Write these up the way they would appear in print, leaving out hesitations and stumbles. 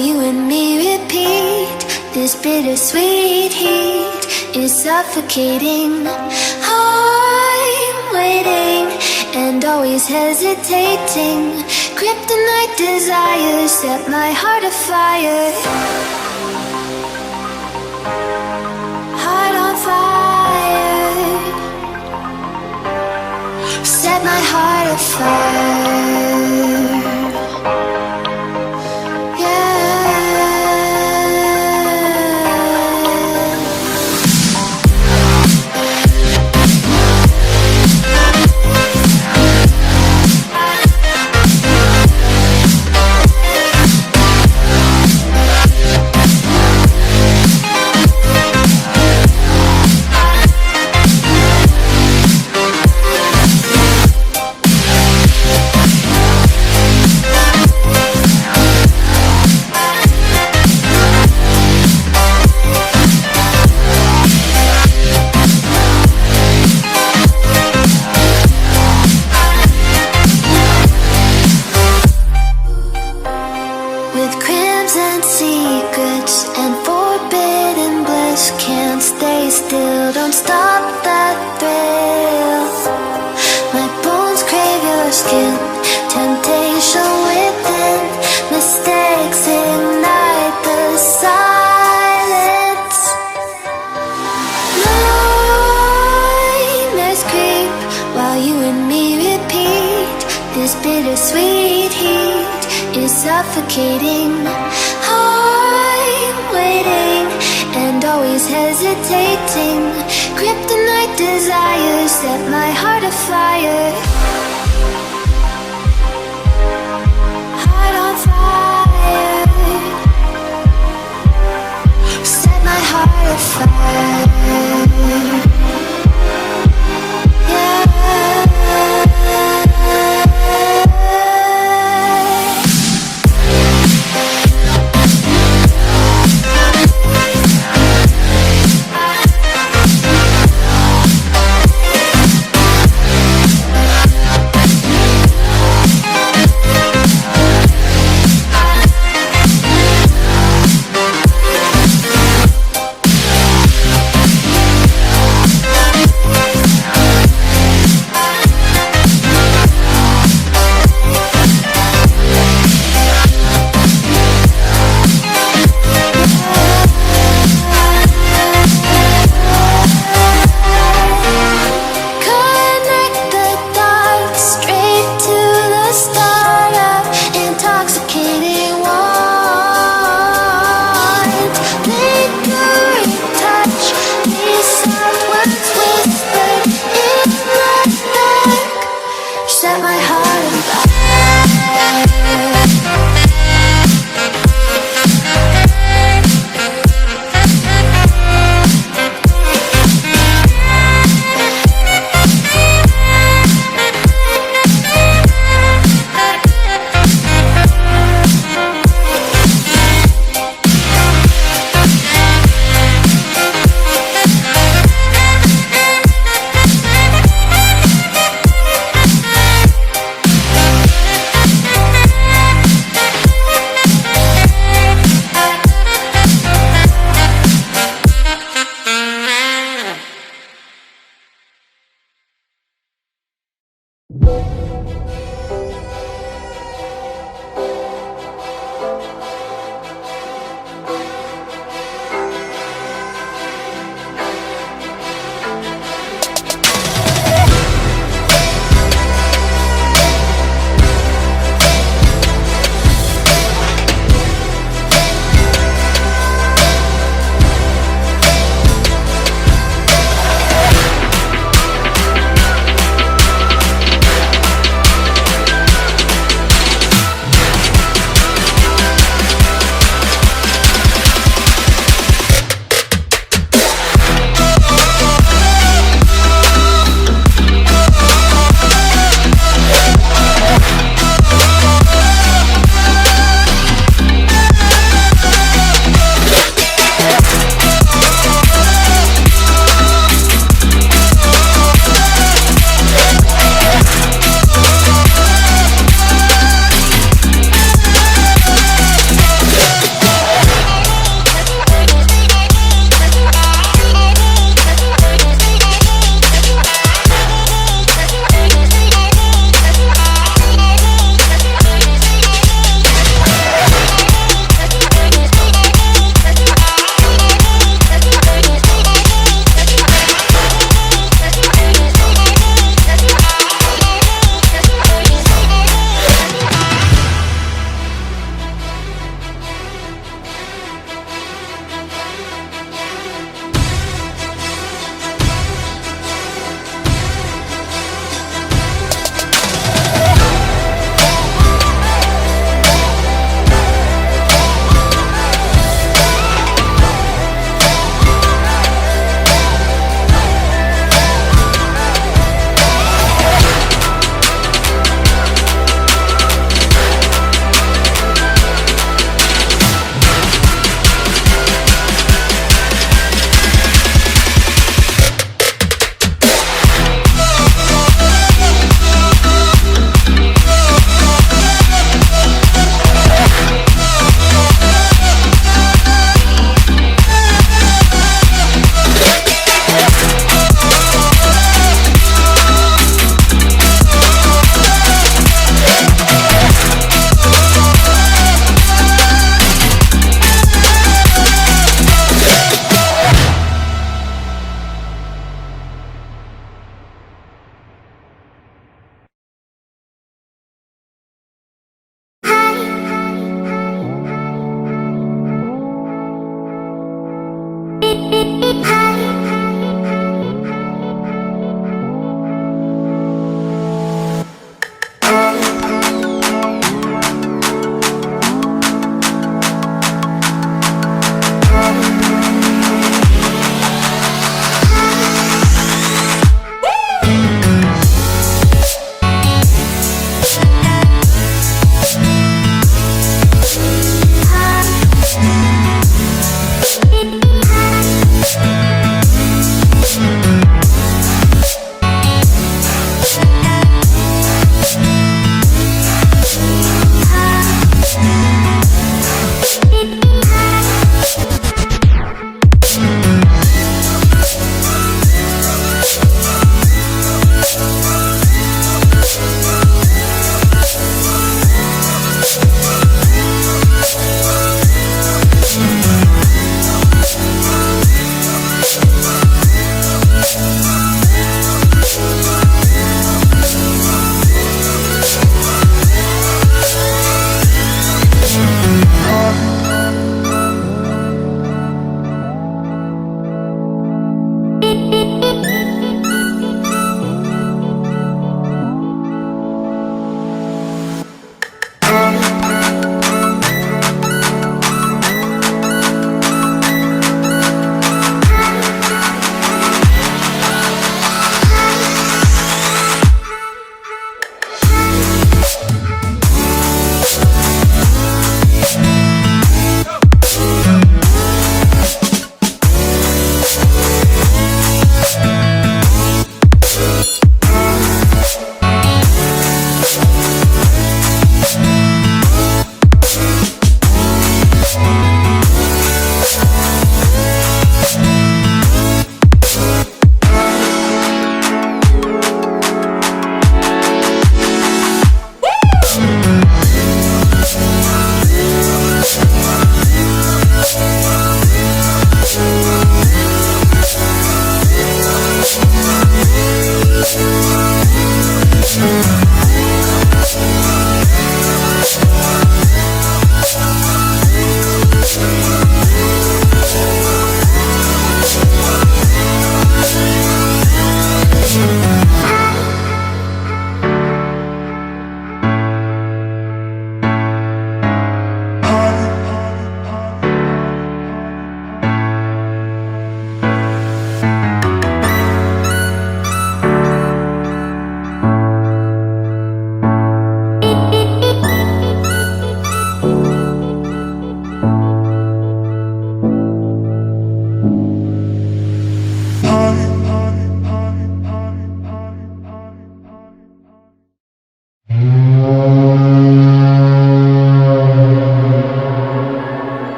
you and me repeat. This bittersweet heat is suffocating. I'm waiting and always hesitating. Kryptonite desires set my heart afire. Heart on fire. Set my heart afire. Bittersweet heat is suffocating. I'm waiting and always hesitating. Kryptonite desires set my heart afire. Heart on fire. Set my heart afire.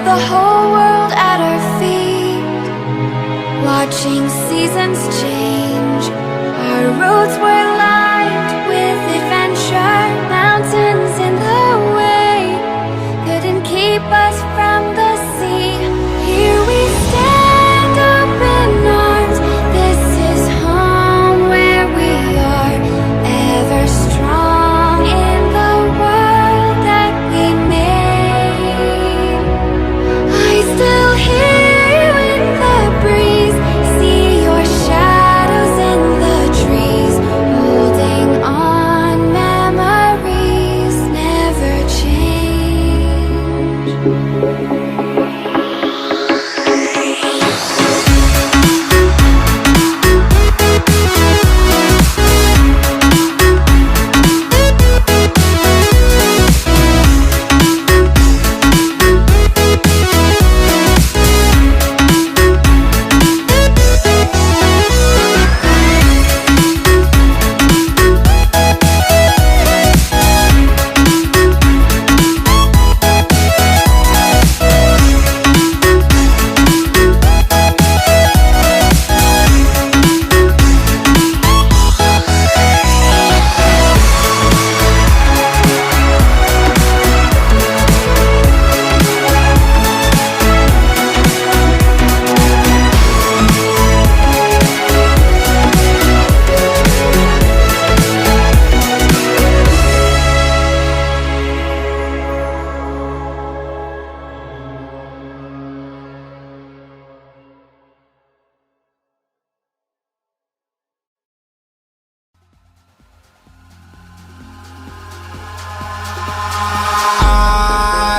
the whole world at our feet, watching seasons change. Our roads were lined with adventure, mountains in the way couldn't keep us from the sea. Here we stand open arms, this is home where we are, ever strong in the world that we made. I still hear you in the breeze, see your shadows in the trees, holding on, memories never change.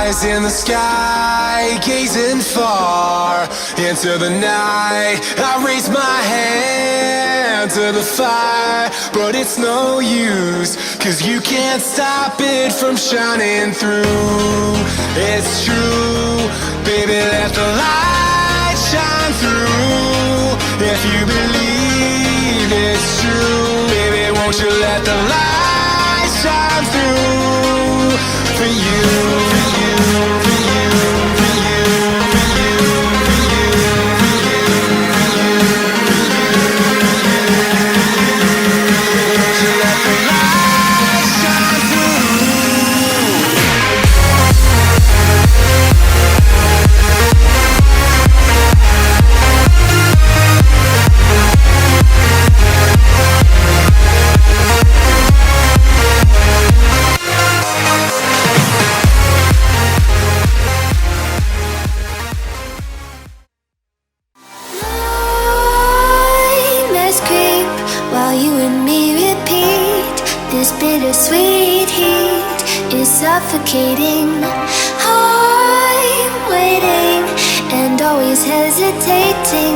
Eyes in the sky, gazing far into the night. I raise my hand to the fire, but it's no use, 'cause you can't stop it from shining through. It's true, baby, let the light shine through. If you believe it's true, baby, won't you let the light shine through for you, for you, for you, for you, for you, for you, for you, for you, won't you let the light shine through? Nightmares creep while you and me repeat. This bittersweet heat is suffocating. I'm waiting and always hesitating.